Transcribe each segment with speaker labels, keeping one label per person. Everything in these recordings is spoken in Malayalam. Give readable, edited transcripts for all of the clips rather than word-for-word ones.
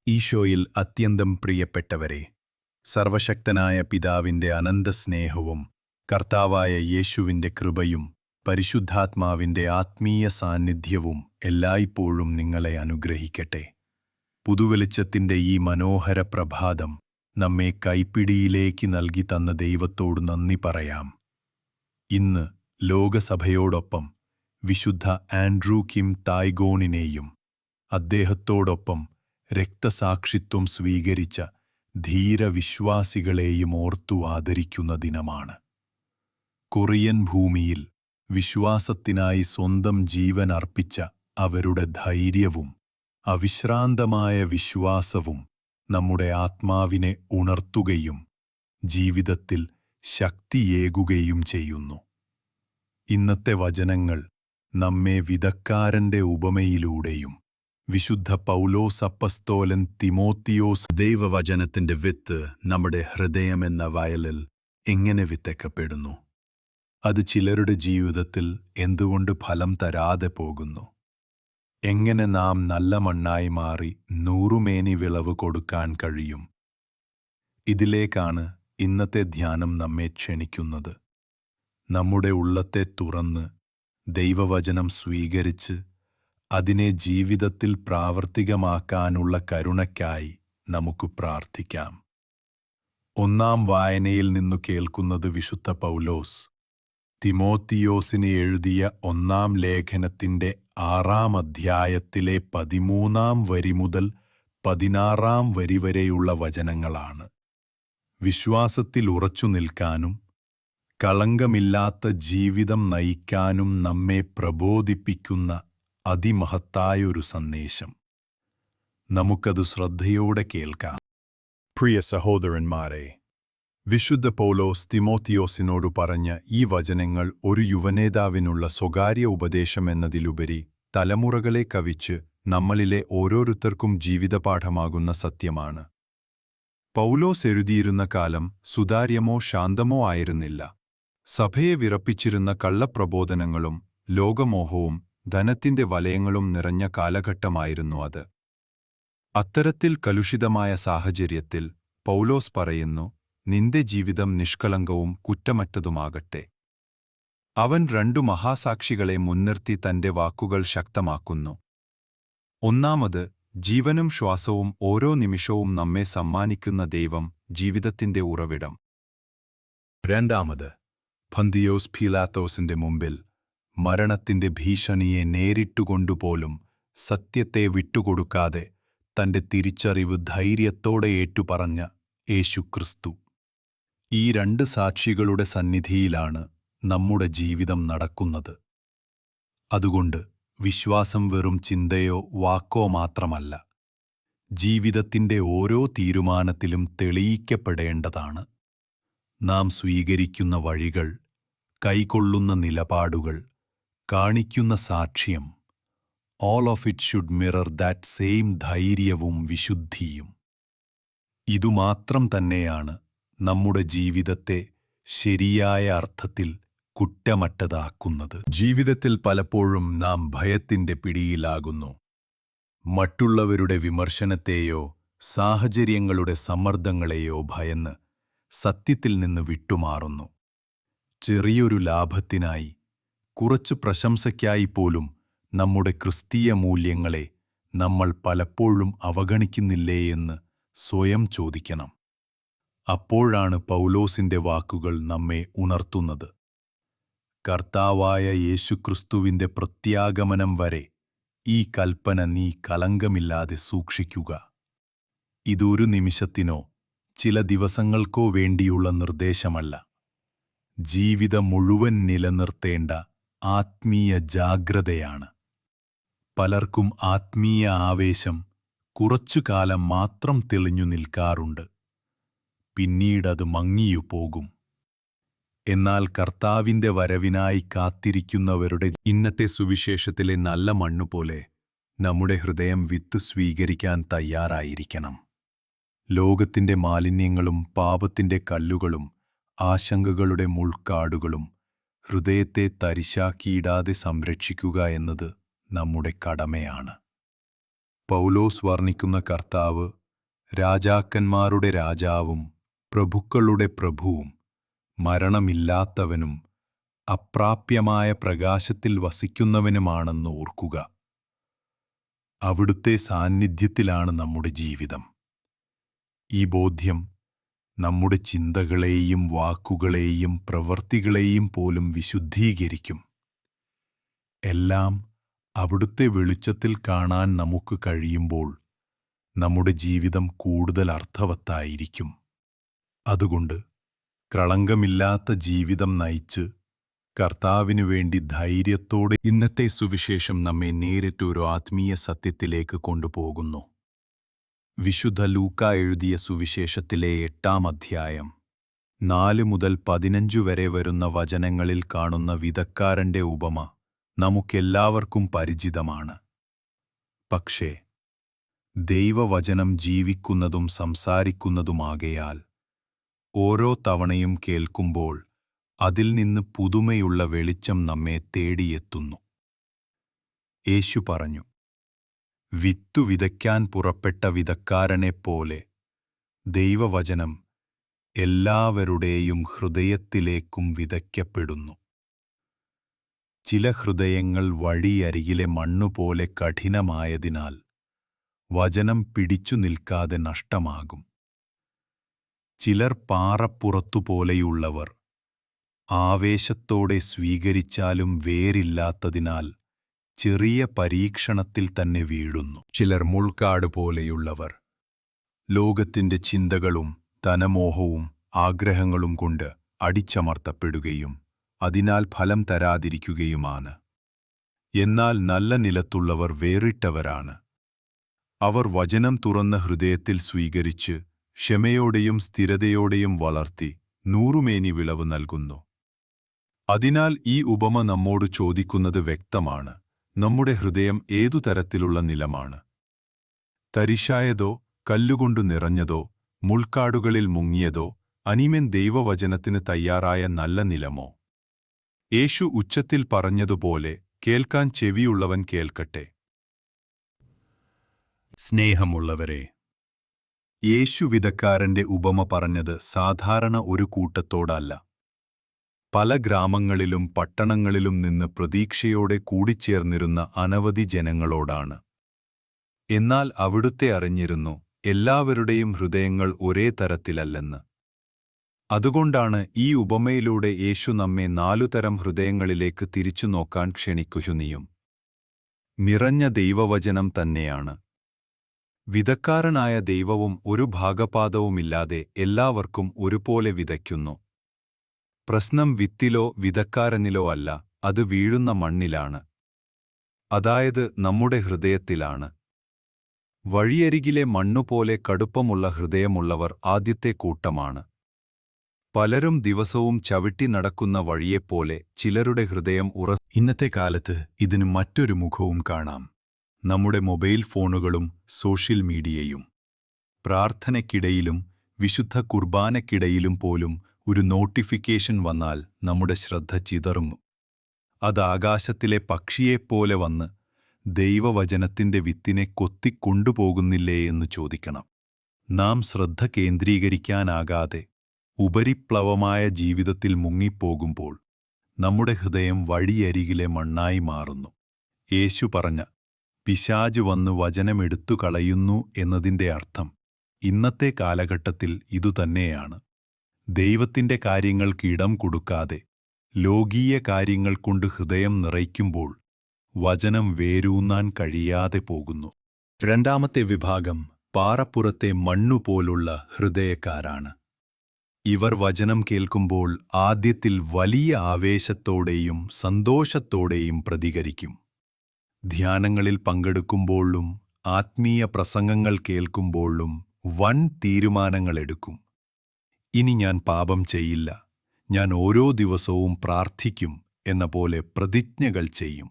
Speaker 1: ഈശോയിൽ അത്യന്തം പ്രിയപ്പെട്ടവരെ, സർവശക്തനായ പിതാവിന്റെ അനന്തസ്നേഹവും കർത്താവായ യേശുവിന്റെ കൃപയും പരിശുദ്ധാത്മാവിന്റെ ആത്മീയ സാന്നിധ്യവും എല്ലായ്പ്പോഴും നിങ്ങളെ അനുഗ്രഹിക്കട്ടെ. പുതുവെളിച്ചത്തിന്റെ ഈ മനോഹര പ്രഭാതം നമ്മെ കൈപ്പിടിയിലേക്ക് നൽകി തന്ന ദൈവത്തോട് നന്ദി പറയാം. ഇന്ന് ലോകസഭയോടൊപ്പം വിശുദ്ധ ആൻഡ്രൂ കിം തായ്ഗോണിനെയും അദ്ദേഹത്തോടൊപ്പം രക്തസാക്ഷിത്വം സ്വീകരിച്ച ധീരവിശ്വാസികളെയും ഓർത്തു ആദരിക്കുന്ന ദിനമാണ്. കൊറിയൻ ഭൂമിയിൽ വിശ്വാസത്തിനായി സ്വന്തം ജീവൻ അർപ്പിച്ച അവരുടെ ധൈര്യവും അവിശ്രാന്തമായ വിശ്വാസവും നമ്മുടെ ആത്മാവിനെ ഉണർത്തുകയും ജീവിതത്തിൽ ശക്തിയേകുകയും ചെയ്യുന്നു. ഇന്നത്തെ വചനങ്ങൾ നമ്മെ വിതക്കാരന്റെ ഉപമയിലൂടെയും വിശുദ്ധ പൗലോസ് അപ്പസ്തോലൻ തിമോത്തിയോസ് ദൈവവചനത്തിന്റെ വിത്ത് നമ്മുടെ ഹൃദയമെന്ന വയലിൽ എങ്ങനെ വിത്തക്കപ്പെടുന്നു, അത് ചിലരുടെ ജീവിതത്തിൽ എന്തുകൊണ്ട് ഫലം തരാതെ പോകുന്നു, എങ്ങനെ നാം നല്ല മണ്ണായി മാറി നൂറുമേനി വിളവ് കൊടുക്കാൻ കഴിയും, ഇതിലേക്കാണ് ഇന്നത്തെ ധ്യാനം നമ്മെ ക്ഷണിക്കുന്നത്. നമ്മുടെ ഉള്ളത്തെ തുറന്ന് ദൈവവചനം സ്വീകരിച്ച് അതിനെ ജീവിതത്തിൽ പ്രാവർത്തികമാക്കാനുള്ള കരുണയ്ക്കായി നമുക്ക് പ്രാർത്ഥിക്കാം. ഒന്നാം വായനയിൽ നിന്നു കേൾക്കുന്നത് വിശുദ്ധ പൗലോസ് തിമോത്തിയോസിന് എഴുതിയ ഒന്നാം ലേഖനത്തിന്റെ 6-ാം അധ്യായത്തിലെ 13-ാം വരി മുതൽ 16-ാം വരി വരെയുള്ള വചനങ്ങളാണ്. വിശ്വാസത്തിൽ ഉറച്ചു നിൽക്കാനും കളങ്കമില്ലാത്ത ജീവിതം നയിക്കാനും നമ്മെ പ്രബോധിപ്പിക്കുന്ന അതിമഹത്തായൊരു സന്ദേശം. നമുക്കത് ശ്രദ്ധയോടെ കേൾക്കാം. പ്രിയ സഹോദരന്മാരെ, വിശുദ്ധ പൗലോസ് തിമോത്തിയോസിനോടു പറഞ്ഞ ഈ വചനങ്ങൾ ഒരു യുവനേതാവിനുള്ള സ്വകാര്യ ഉപദേശമെന്നതിലുപരി തലമുറകളെ കവിച്ച് നമ്മളിലെ ഓരോരുത്തർക്കും ജീവിതപാഠമാകുന്ന സത്യമാണ്. പൗലോസ് എഴുതിയിരുന്ന കാലം സുതാര്യമോ ശാന്തമോ ആയിരുന്നില്ല. സഭയെ വിറപ്പിച്ചിരുന്ന കള്ളപ്രബോധനങ്ങളും ലോകമോഹവും ധനത്തിന്റെ വലയങ്ങളും നിറഞ്ഞ കാലഘട്ടമായിരുന്നു അത്. അത്തരത്തിൽ കലുഷിതമായ സാഹചര്യത്തിൽ പൗലോസ് പറയുന്നു, നിന്റെ ജീവിതം നിഷ്കളങ്കവും കുറ്റമറ്റതുമാകട്ടെ. അവൻ 2 മഹാസാക്ഷികളെ മുൻനിർത്തി തന്റെ വാക്കുകൾ ശക്തമാക്കുന്നു. ഒന്നാമത്, ജീവനും ശ്വാസവും ഓരോ നിമിഷവും നമ്മെ സമ്മാനിക്കുന്ന ദൈവം, ജീവിതത്തിന്റെ ഉറവിടം. രണ്ടാമത്, പന്തിയോസ് പീലാത്തോസിന്റെ മുമ്പിൽ മരണത്തിന്റെ ഭീഷണിയെ നേരിട്ടുകൊണ്ടുപോലും സത്യത്തെ വിട്ടുകൊടുക്കാതെ തന്റെ തിരിച്ചറിവ് ധൈര്യത്തോടെ ഏറ്റുപറഞ്ഞ യേശുക്രിസ്തു. ഈ 2 സാക്ഷികളുടെ സന്നിധിയിലാണ് നമ്മുടെ ജീവിതം നടക്കുന്നത്. അതുകൊണ്ട് വിശ്വാസം വെറും ചിന്തയോ വാക്കോ മാത്രമല്ല, ജീവിതത്തിന്റെ ഓരോ തീരുമാനത്തിലും തെളിയിക്കപ്പെടേണ്ടതാണ്. നാം സ്വീകരിക്കുന്ന വഴികൾ, കൈക്കൊള്ളുന്ന നിലപാടുകൾ, കാണിക്കുന്ന സാക്ഷ്യം, all of it should mirror that same ധൈര്യവും വിശുദ്ധിയും. ഇതുമാത്രം തന്നെയാണ് നമ്മുടെ ജീവിതത്തെ ശരിയായ അർത്ഥത്തിൽ കുറ്റമറ്റതാക്കുന്നത്. ജീവിതത്തിൽ പലപ്പോഴും നാം ഭയത്തിന്റെ പിടിയിലാകുന്നു. മറ്റുള്ളവരുടെ വിമർശനത്തെയോ സാഹചര്യങ്ങളുടെ സമ്മർദ്ദങ്ങളെയോ ഭയന്ന് സത്യത്തിൽ നിന്ന് വിട്ടുമാറുന്നു. ചെറിയൊരു ലാഭത്തിനായി, കുറച്ചു പ്രശംസയ്ക്കായി പോലും നമ്മുടെ ക്രിസ്തീയ മൂല്യങ്ങളെ നമ്മൾ പലപ്പോഴും അവഗണിക്കുന്നില്ലേ എന്ന് സ്വയം ചോദിക്കണം. അപ്പോഴാണ് പൗലോസിന്റെ വാക്കുകൾ നമ്മെ ഉണർത്തുന്നത്. കർത്താവായ യേശുക്രിസ്തുവിന്റെ പ്രത്യാഗമനം വരെ ഈ കൽപ്പന നീ കളങ്കമില്ലാതെ സൂക്ഷിക്കുക. ഇതൊരു നിമിഷത്തിനോ ചില ദിവസങ്ങൾക്കോ വേണ്ടിയുള്ള നിർദ്ദേശമല്ല, ജീവിതം മുഴുവൻ നിലനിർത്തേണ്ട ആത്മീയ ജാഗ്രതയാണ്. പലർക്കും ആത്മീയ ആവേശം കുറച്ചുകാലം മാത്രം തെളിഞ്ഞു നിൽക്കാറുണ്ട്, പിന്നീടത് മങ്ങിയുപോകും. എന്നാൽ കർത്താവിന്റെ വരവിനായി കാത്തിരിക്കുന്നവരുടെ ഇന്നത്തെ സുവിശേഷത്തിലെ നല്ല മണ്ണുപോലെ നമ്മുടെ ഹൃദയം വിത്ത് സ്വീകരിക്കാൻ തയ്യാറായിരിക്കണം. ലോകത്തിന്റെ മാലിന്യങ്ങളും പാപത്തിന്റെ കല്ലുകളും ആശങ്കകളുടെ മുൾക്കാടുകളും ഹൃദയത്തെ തരിശാക്കിയിടാതെ സംരക്ഷിക്കുക എന്നത് നമ്മുടെ കടമയാണ്. പൗലോസ് വർണ്ണിക്കുന്ന കർത്താവ് രാജാക്കന്മാരുടെ രാജാവും പ്രഭുക്കളുടെ പ്രഭുവും മരണമില്ലാത്തവനും അപ്രാപ്യമായ പ്രകാശത്തിൽ വസിക്കുന്നവനുമാണെന്ന് ഓർക്കുക. അവിടുത്തെ സാന്നിധ്യത്തിലാണ് നമ്മുടെ ജീവിതം. ഈ ബോധ്യം നമ്മുടെ ചിന്തകളെയും വാക്കുകളെയും പ്രവൃത്തികളെയും പോലും വിശുദ്ധീകരിക്കും. എല്ലാം അവിടുത്തെ വെളിച്ചത്തിൽ കാണാൻ നമുക്ക് കഴിയുമ്പോൾ നമ്മുടെ ജീവിതം കൂടുതൽ അർത്ഥവത്തായിരിക്കും. അതുകൊണ്ട് കളങ്കമില്ലാത്ത ജീവിതം നയിച്ച് കർത്താവിനു വേണ്ടി ധൈര്യത്തോടെ ഇന്നത്തെ സുവിശേഷം നമ്മെ നേരിട്ടൊരു ആത്മീയ സത്യത്തിലേക്ക് കൊണ്ടുപോകുന്നു. വിശുദ്ധ ലൂക്കാ എഴുതിയ സുവിശേഷത്തിലെ 8-ാം അധ്യായം 4 മുതൽ 15 വരെ വരുന്ന വചനങ്ങളിൽ കാണുന്ന വിതക്കാരന്റെ ഉപമ നമുക്കെല്ലാവർക്കും പരിചിതമാണ്. പക്ഷേ ദൈവവചനം ജീവിക്കുന്നതും സംസാരിക്കുന്നതുമാകയാൽ ഓരോ തവണയും കേൾക്കുമ്പോൾ അതിൽ നിന്ന് പുതുമയുള്ള വെളിച്ചം നമ്മെ തേടിയെത്തുന്നു. യേശു പറഞ്ഞു, വിത്തു വിതയ്ക്കാൻ പുറപ്പെട്ട വിതക്കാരനെപ്പോലെ ദൈവവചനം എല്ലാവരുടെയും ഹൃദയത്തിലേക്കും വിതയ്ക്കപ്പെടുന്നു. ചില ഹൃദയങ്ങൾ വഴിയരികിലെ മണ്ണുപോലെ കഠിനമായതിനാൽ വചനം പിടിച്ചു നിൽക്കാതെ നഷ്ടമാകും. ചിലർ പാറപ്പുറത്തുപോലെയുള്ളവർ, ആവേശത്തോടെ സ്വീകരിച്ചാലും വേരില്ലാത്തതിനാൽ ചെറിയ പരീക്ഷണത്തിൽ തന്നെ വീഴുന്നു. ചിലർ മുൾക്കാട് പോലെയുള്ളവർ, ലോകത്തിന്റെ ചിന്തകളും ധനമോഹവും ആഗ്രഹങ്ങളും കൊണ്ട് അടിച്ചമർത്തപ്പെടുകയും അതിനാൽ ഫലം തരാതിരിക്കുകയുമാണ്. എന്നാൽ നല്ല നിലത്തുള്ളവർ വേറിട്ടവരാണ്. അവർ വചനം തുറന്ന ഹൃദയത്തിൽ സ്വീകരിച്ച് ക്ഷമയോടെയും സ്ഥിരതയോടെയും വളർത്തി 100 മേനി വിളവ് നൽകുന്നു. അതിനാൽ ഈ ഉപമ നമ്മോട് ചോദിക്കുന്നത് വ്യക്തമാണ്: നമ്മുടെ ഹൃദയം ഏതു തരത്തിലുള്ള നിലമാണ്? തരിശായതോ, കല്ലുകൊണ്ടു നിറഞ്ഞതോ, മുൾക്കാടുകളിൽ മുങ്ങിയതോ, അനിമൻ ദൈവവചനത്തിന് തയ്യാറായ നല്ല നിലമോ? യേശു ഉച്ചത്തിൽ പറഞ്ഞതുപോലെ കേൾക്കാൻ ചെവിയുള്ളവൻ കേൾക്കട്ടെ. സ്നേഹമുള്ളവരെ, യേശു വിതക്കാരന്റെ ഉപമ പറഞ്ഞത് സാധാരണ ഒരു കൂട്ടത്തോടല്ല. പല ഗ്രാമങ്ങളിലും പട്ടണങ്ങളിലും നിന്ന് പ്രതീക്ഷയോടെ കൂടിച്ചേർന്നിരുന്ന അനവധി ജനങ്ങളോടാണ്. എന്നാൽ അവിടുത്തെ അറിഞ്ഞിരുന്നു എല്ലാവരുടെയും ഹൃദയങ്ങൾ ഒരേ തരത്തിലല്ലെന്ന്. അതുകൊണ്ടാണ് ഈ ഉപമയിലൂടെ യേശു നമ്മെ 4 തരം ഹൃദയങ്ങളിലേക്ക് തിരിച്ചു നോക്കാൻ ക്ഷണിക്കുകയും നിറഞ്ഞ ദൈവവചനം തന്നെയാണ്. വിതക്കാരനായ ദൈവവും ഒരു ഭാഗപാതവുമില്ലാതെ എല്ലാവർക്കും ഒരുപോലെ വിതയ്ക്കുന്നു. പ്രശ്നം വിത്തിലോ വിതക്കാരനിലോ അല്ല, അത് വീഴുന്ന മണ്ണിലാണ്. അതായത് നമ്മുടെ ഹൃദയത്തിലാണ്. വഴിയരികിലെ മണ്ണുപോലെ കടുപ്പമുള്ള ഹൃദയമുള്ളവർ ആദ്യത്തെ കൂട്ടമാണ്. പലരും ദിവസവും ചവിട്ടി നടക്കുന്ന വഴിയെപ്പോലെ ചിലരുടെ ഹൃദയം ഇന്നത്തെ കാലത്ത് ഇതിന് മറ്റൊരു മുഖവും കാണാം: നമ്മുടെ മൊബൈൽ ഫോണുകളും സോഷ്യൽ മീഡിയയും. പ്രാർത്ഥനയ്ക്കിടയിലും വിശുദ്ധ കുർബാനയ്ക്കിടയിലും പോലും ഒരു നോട്ടിഫിക്കേഷൻ വന്നാൽ നമ്മുടെ ശ്രദ്ധ ചിതറുന്നു. അത് ആകാശത്തിലെ പക്ഷിയെപ്പോലെ വന്ന് ദൈവവചനത്തിന്റെ വിത്തിനെ കൊത്തിക്കൊണ്ടുപോകുന്നില്ലേ എന്ന് ചോദിക്കണം. നാം ശ്രദ്ധ കേന്ദ്രീകരിക്കാനാകാതെ ഉപരിപ്ലവമായ ജീവിതത്തിൽ മുങ്ങിപ്പോകുമ്പോൾ നമ്മുടെ ഹൃദയം വഴിയരികിലെ മണ്ണായി മാറുന്നു. യേശു പറഞ്ഞ പിശാച് വന്ന് വചനമെടുത്തു കളയുന്നു എന്നതിൻ്റെ അർത്ഥം ഇന്നത്തെ കാലഘട്ടത്തിൽ ഇതുതന്നെയാണ്. ദൈവത്തിന്റെ കാര്യങ്ങൾക്ക് ഇടം കൊടുക്കാതെ ലോകീയ കാര്യങ്ങൾ കൊണ്ട് ഹൃദയം നിറയ്ക്കുമ്പോൾ വചനം വേരൂന്നാൻ കഴിയാതെ പോകുന്നു. 2ാമത്തെ വിഭാഗം പാറപ്പുറത്തെ മണ്ണുപോലുള്ള ഹൃദയക്കാരാണ്. ഇവർ വചനം കേൾക്കുമ്പോൾ ആദ്യത്തിൽ വലിയ ആവേശത്തോടെയും സന്തോഷത്തോടെയും പ്രതികരിക്കും. ധ്യാനങ്ങളിൽ പങ്കെടുക്കുമ്പോഴും ആത്മീയ പ്രസംഗങ്ങൾ കേൾക്കുമ്പോഴും വൻ തീരുമാനങ്ങളെടുക്കും. ഇനി ഞാൻ പാപം ചെയ്യില്ല, ഞാൻ ഓരോ ദിവസവും പ്രാർത്ഥിക്കും എന്ന പോലെ പ്രതിജ്ഞകൾ ചെയ്യും.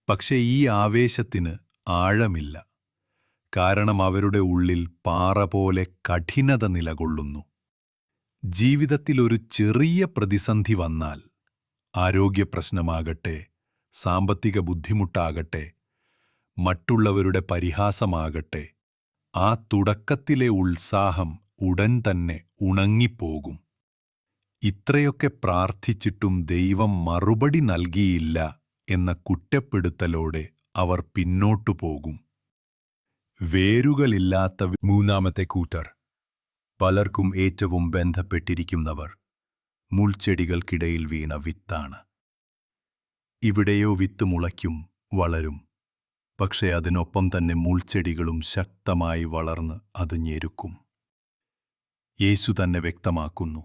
Speaker 1: പക്ഷേ ഈ ആവേശത്തിന് ആഴമില്ല. കാരണം അവരുടെ ഉള്ളിൽ പാറ പോലെ കഠിനത നിലകൊള്ളുന്നു. ജീവിതത്തിൽ ഒരു ചെറിയ പ്രതിസന്ധി വന്നാൽ, ആരോഗ്യപ്രശ്നമാകട്ടെ, സാമ്പത്തിക ബുദ്ധിമുട്ടാകട്ടെ, മറ്റുള്ളവരുടെ പരിഹാസമാകട്ടെ, ആ തുടക്കത്തിലെ ഉത്സാഹം ഉടൻ തന്നെ ഉണങ്ങിപ്പോകും. ഇത്രയൊക്കെ പ്രാർത്ഥിച്ചിട്ടും ദൈവം മറുപടി നൽകിയില്ല എന്ന കുറ്റപ്പെടുത്തലോടെ അവർ പിന്നോട്ടു പോകും. വേരുകളില്ലാത്ത മൂന്നാമത്തെ കൂട്ടർ, പലർക്കും ഏറ്റവും ബന്ധപ്പെട്ടിരിക്കുന്നവർ, മുൾച്ചെടികൾക്കിടയിൽ വീണ വിത്താണ്. ഇവിടെയോ വിത്ത് മുളയ്ക്കും, വളരും. പക്ഷേ അതിനൊപ്പം തന്നെ മുൾച്ചെടികളും ശക്തമായി വളർന്ന് അത് ഞെരുക്കും. യേശു തന്നെ വ്യക്തമാക്കുന്നു,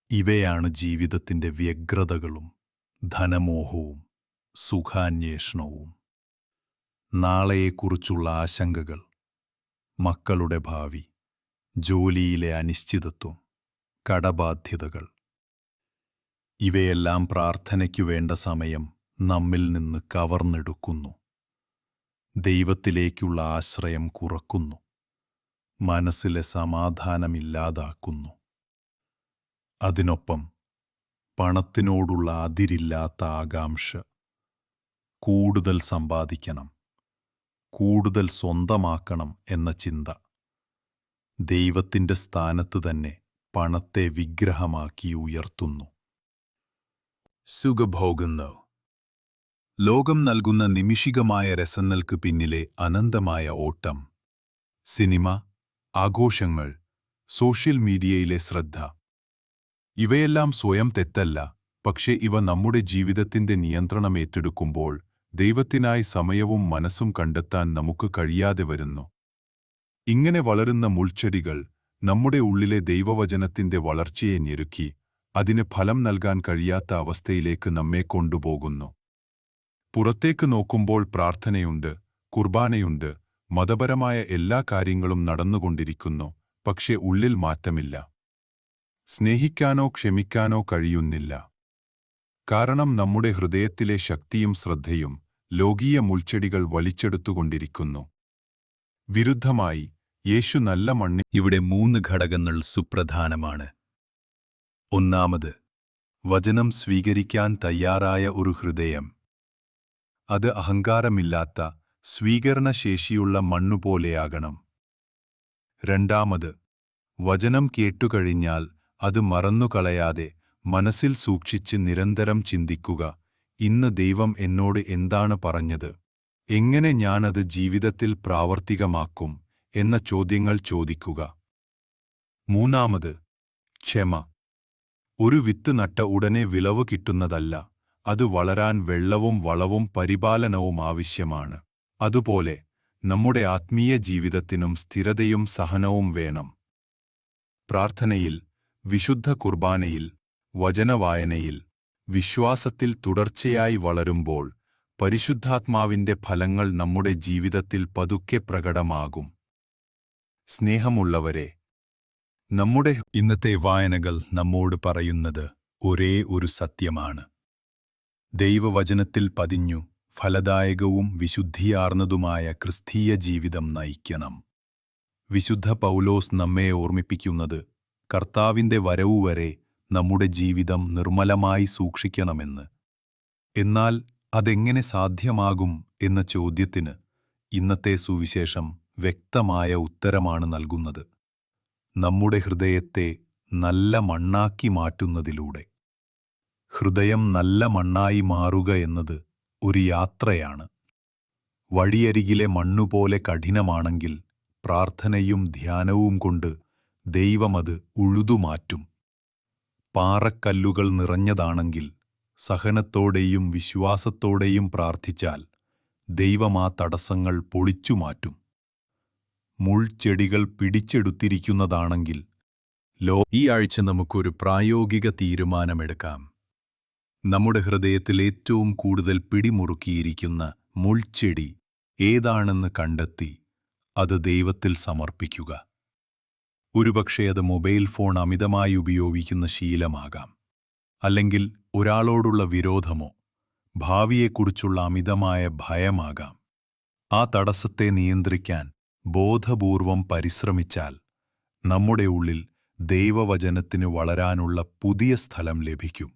Speaker 1: ഇവയാണ് ജീവിതത്തിന്റെ വ്യഗ്രതകളും ധനമോഹവും സുഖാന്വേഷണവും. നാളെയെക്കുറിച്ചുള്ള ആശങ്കകൾ, മക്കളുടെ ഭാവി, ജോലിയിലെ അനിശ്ചിതത്വം, കടബാധ്യതകൾ. ഇവയെല്ലാം പ്രാർത്ഥനയ്ക്കു വേണ്ട സമയം നമ്മിൽ നിന്ന് കവർന്നെടുക്കുന്നു. ദൈവത്തിലേക്കുള്ള ആശ്രയം കുറക്കുന്നു. മനസ്സിലെ സമാധാനമില്ലാതാക്കുന്നു. അതിനൊപ്പം പണത്തിനോടുള്ള അതിരില്ലാത്ത ആകാംക്ഷ, കൂടുതൽ സമ്പാദിക്കണം, കൂടുതൽ സ്വന്തമാക്കണം എന്ന ചിന്ത, ദൈവത്തിന്റെ സ്ഥാനത്ത് തന്നെ പണത്തെ വിഗ്രഹമാക്കി ഉയർത്തുന്നു. സുഖഭോഗുന്നു. ലോകം നൽകുന്ന നിമിഷികമായ രസങ്ങൾക്ക് പിന്നിലെ അനന്തമായ ഓട്ടം. സിനിമ, ആഘോഷങ്ങൾ, സോഷ്യൽ മീഡിയയിലെ ശ്രദ്ധ. ഇവയെല്ലാം സ്വയം തെറ്റല്ല, പക്ഷേ ഇവ നമ്മുടെ ജീവിതത്തിന്റെ നിയന്ത്രണം ഏറ്റെടുക്കുമ്പോൾ ദൈവത്തിനായി സമയവും മനസ്സും കണ്ടെത്താൻ നമുക്ക് കഴിയാതെ വരുന്നു. ഇങ്ങനെ വളരുന്ന മുൾച്ചെടികൾ നമ്മുടെ ഉള്ളിലെ ദൈവവചനത്തിന്റെ വളർച്ചയെ ഞെരുക്കി അതിന് ഫലം നൽകാൻ കഴിയാത്ത അവസ്ഥയിലേക്ക് നമ്മെ കൊണ്ടുപോകുന്നു. പുറത്തേക്ക് നോക്കുമ്പോൾ പ്രാർത്ഥനയുണ്ട്, കുർബാനയുണ്ട്, മതപരമായ എല്ലാ കാര്യങ്ങളും നടന്നുകൊണ്ടിരിക്കുന്നു, പക്ഷേ ഉള്ളിൽ മാറ്റമില്ല. സ്നേഹിക്കാനോ ക്ഷമിക്കാനോ കഴിയുന്നില്ല. കാരണം നമ്മുടെ ഹൃദയത്തിലെ ശക്തിയും ശ്രദ്ധയും ലോകീയ മുൾച്ചെടികൾ വലിച്ചെടുത്തുകൊണ്ടിരിക്കുന്നു. വിരുദ്ധമായി, യേശു നല്ല മണ്ണിൽ. ഇവിടെ 3 ഘടകങ്ങൾ സുപ്രധാനമാണ്. ഒന്നാമത്, വചനം സ്വീകരിക്കാൻ തയ്യാറായ ഒരു ഹൃദയം. അത് അഹങ്കാരമില്ലാത്ത, സ്വീകരണശേഷിയുള്ള മണ്ണുപോലെയാകണം. രണ്ടാമത്, വചനം കേട്ടുകഴിഞ്ഞാൽ അത് മറന്നുകളയാതെ മനസ്സിൽ സൂക്ഷിച്ച് നിരന്തരം ചിന്തിക്കുക, ഇന്ന് ദൈവം എന്നോട് എന്താണ് പറഞ്ഞത്, എങ്ങനെ ഞാനത് ജീവിതത്തിൽ പ്രാവർത്തികമാക്കും എന്ന ചോദ്യങ്ങൾ ചോദിക്കുക. മൂന്നാമത്, ക്ഷമ. ഒരു വിത്ത് നട്ട ഉടനെ വിളവ് കിട്ടുന്നതല്ല, അത് വളരാൻ വെള്ളവും വളവും പരിപാലനവും ആവശ്യമാണ്. അതുപോലെ നമ്മുടെ ആത്മീയ ജീവിതത്തിനും സ്ഥിരതയും സഹനവും വേണം. പ്രാർത്ഥനയിൽ, വിശുദ്ധ കുർബാനയിൽ, വചനവായനയിൽ, വിശ്വാസത്തിൽ തുടർച്ചയായി വളരുമ്പോൾ പരിശുദ്ധാത്മാവിന്റെ ഫലങ്ങൾ നമ്മുടെ ജീവിതത്തിൽ പതുക്കെ പ്രകടമാകും. സ്നേഹമുള്ളവരെ, നമ്മുടെ ഇന്നത്തെ വായനകൾ നമ്മോട് പറയുന്നത് ഒരേ ഒരു സത്യമാണ്. ദൈവവചനത്തിൽ പതിഞ്ഞു ഫലദായകവും വിശുദ്ധിയാർന്നതുമായ ക്രിസ്തീയ ജീവിതം നയിക്കണം. വിശുദ്ധ പൗലോസ് നമ്മെ ഓർമ്മിപ്പിക്കുന്നത് കർത്താവിന്റെ വരവുവരെ നമ്മുടെ ജീവിതം നിർമ്മലമായി സൂക്ഷിക്കണമെന്ന്. എന്നാൽ അതെങ്ങനെ സാധ്യമാകും എന്ന ചോദ്യത്തിന് ഇന്നത്തെ സുവിശേഷം വ്യക്തമായ ഉത്തരമാണ് നൽകുന്നത്. നമ്മുടെ ഹൃദയത്തെ നല്ല മണ്ണാക്കി മാറ്റുന്നതിലൂടെ. ഹൃദയം നല്ല മണ്ണായി മാറുക എന്നത് ഒരു യാത്രയാണ്. വഴിയരികിലെ മണ്ണുപോലെ കഠിനമാണെങ്കിൽ പ്രാർത്ഥനയും ധ്യാനവും കൊണ്ട് ദൈവമത് ഉഴുതുമാറ്റും. പാറക്കല്ലുകൾ നിറഞ്ഞതാണെങ്കിൽ സഹനത്തോടെയും വിശ്വാസത്തോടെയും പ്രാർത്ഥിച്ചാൽ ദൈവം ആ തടസ്സങ്ങൾ പൊളിച്ചുമാറ്റും. മുൾച്ചെടികൾ പിടിച്ചെടുത്തിരിക്കുന്നതാണെങ്കിൽ ഈ ആഴ്ച നമുക്കൊരു പ്രായോഗിക തീരുമാനമെടുക്കാം. നമ്മുടെ ഹൃദയത്തിൽ ഏറ്റവും കൂടുതൽ പിടിമുറുക്കിയിരിക്കുന്ന മുൾച്ചെടി ഏതാണെന്ന് കണ്ടെത്തി അത് ദൈവത്തിൽ സമർപ്പിക്കുക. ഒരുപക്ഷേ അത് മൊബൈൽ ഫോൺ അമിതമായി ഉപയോഗിക്കുന്ന ശീലമാകാം, അല്ലെങ്കിൽ ഒരാളോടുള്ള വിരോധമോ ഭാവിയെക്കുറിച്ചുള്ള അമിതമായ ഭയമാകാം. ആ തടസ്സത്തെ നിയന്ത്രിക്കാൻ ബോധപൂർവം പരിശ്രമിച്ചാൽ നമ്മുടെ ഉള്ളിൽ ദൈവവചനത്തിന് വളരാനുള്ള പുതിയ സ്ഥലം ലഭിക്കും.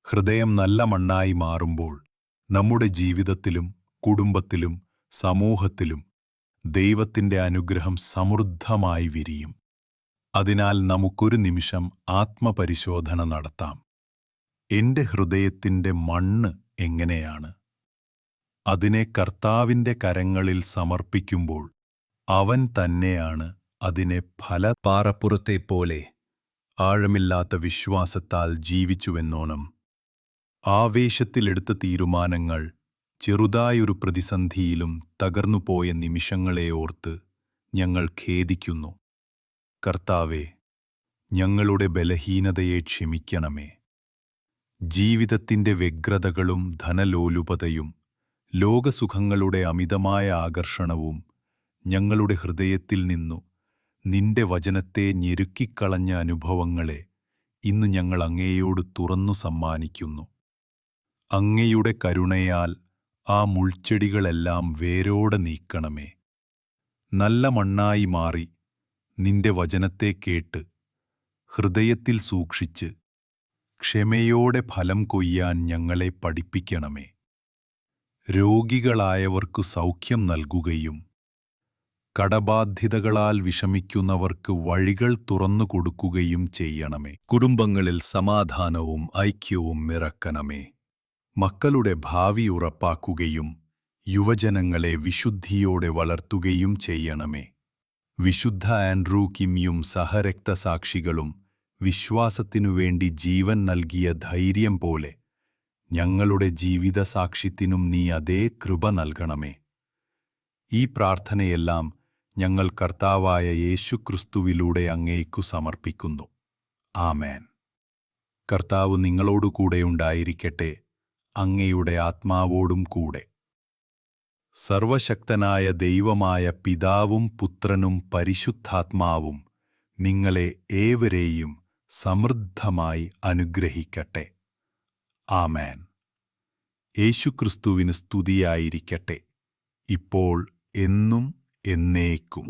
Speaker 1: ഹൃദയം നല്ല മണ്ണായി മാറുമ്പോൾ നമ്മുടെ ജീവിതത്തിലും കുടുംബത്തിലും സമൂഹത്തിലും ദൈവത്തിന്റെ അനുഗ്രഹം സമൃദ്ധമായി വിരിയും. അതിനാൽ നമുക്കൊരു നിമിഷം ആത്മപരിശോധന നടത്താം. എന്റെ ഹൃദയത്തിന്റെ മണ്ണ് എങ്ങനെയാണ്? അതിനെ കർത്താവിന്റെ കരങ്ങളിൽ സമർപ്പിക്കുമ്പോൾ അവൻ തന്നെയാണ് അതിനെ പാറപ്പുറത്തെപ്പോലെ ആഴമില്ലാത്ത വിശ്വാസത്താൽ ജീവിച്ചുവെന്നോണം. ആവേശത്തിലെടുത്ത തീരുമാനങ്ങൾ ചെറുതായൊരു പ്രതിസന്ധിയിലും തകർന്നുപോയ നിമിഷങ്ങളെ ഓർത്ത് ഞങ്ങൾ ഖേദിക്കുന്നു. കർത്താവേ, ഞങ്ങളുടെ ബലഹീനതയെ ക്ഷമിക്കണമേ. ജീവിതത്തിന്റെ വ്യഗ്രതകളും ധനലോലുപതയും ലോകസുഖങ്ങളുടെ അമിതമായ ആകർഷണവും ഞങ്ങളുടെ ഹൃദയത്തിൽ നിന്നു നിന്റെ വചനത്തെ ഞെരുക്കിക്കളഞ്ഞ അനുഭവങ്ങളെ ഇന്ന് ഞങ്ങൾ അങ്ങയോട് തുറന്നു സമ്മാനിക്കുന്നു. അങ്ങയുടെ കരുണയാൽ ആ മുൾച്ചെടികളെല്ലാം വേരോടെ നീക്കണമേ. നല്ല മണ്ണായി മാറി നിന്റെ വചനത്തെ കേട്ട് ഹൃദയത്തിൽ സൂക്ഷിച്ച് ക്ഷമയോടെ ഫലം കൊയ്യാൻ ഞങ്ങളെ പഠിപ്പിക്കണമേ. രോഗികളായവർക്കു സൗഖ്യം നൽകുകയും കടബാധ്യതകളാൽ വിഷമിക്കുന്നവർക്ക് വഴികൾ തുറന്നുകൊടുക്കുകയും ചെയ്യണമേ. കുടുംബങ്ങളിൽ സമാധാനവും ഐക്യവും നിറക്കണമേ. മക്കളുടെ ഭാവി ഉറപ്പാക്കുകയും യുവജനങ്ങളെ വിശുദ്ധിയോടെ വളർത്തുകയും ചെയ്യണമേ. വിശുദ്ധ ആൻഡ്രൂ കിമ്യും സഹരക്തസാക്ഷികളും വിശ്വാസത്തിനുവേണ്ടി ജീവൻ നൽകിയ ധൈര്യം പോലെ ഞങ്ങളുടെ ജീവിതസാക്ഷ്യത്തിനും നീ അതേ കൃപ നൽകണമേ. ഈ പ്രാർത്ഥനയെല്ലാം ഞങ്ങൾ കർത്താവായ യേശുക്രിസ്തുവിലൂടെ അങ്ങേക്കു സമർപ്പിക്കുന്നു. ആമേൻ. കർത്താവ് നിങ്ങളോടുകൂടെയുണ്ടായിരിക്കട്ടെ, അങ്ങയുടെ ആത്മാവോടും കൂടെ. സർവശക്തനായ ദൈവമായ പിതാവും പുത്രനും പരിശുദ്ധാത്മാവും നിങ്ങളെ ഏവരെയും സമൃദ്ധമായി അനുഗ്രഹിക്കട്ടെ. ആമേൻ. യേശുക്രിസ്തുവിന് സ്തുതിയായിരിക്കട്ടെ, ഇപ്പോൾ എന്നും എന്നേക്കും.